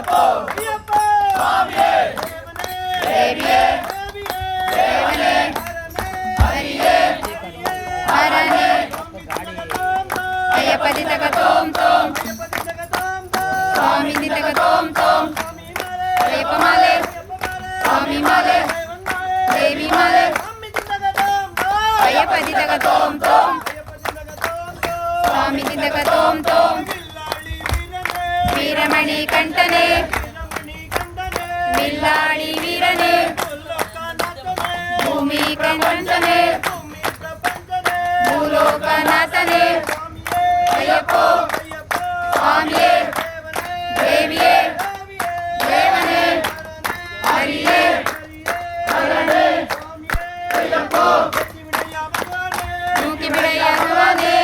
ஐயப்போ சுவாமியே தேவியே தேவனே ஹரியே ஹரனே ஐயப்பதி தக தோம் தோம் சுவாமி தக தோம் தோம் ஐயப்ப மாலே சுவாமி மாலே தேவி மாலே ஐயப்பதி தக தோம் தோம் சுவாமி தக தோம் தோம் வீரமணி கண்டனே வில்லாளி வீரனே ಭೂಮಿ ಕಂಚನೆ ಭೂಲೋಕನಾಥನೆ ಅಯ್ಯಪ್ಪೋ ಸ್ವಾಮಿಯೇ ದೇವಿಯೇ ದೇವನೇ ಹರಿಯೇ ಹರನೇ ಅಯ್ಯಪ್ಪೋ ನೂಕಿ ಬಿಡಯ್ಯ ಭಗವಾನೇ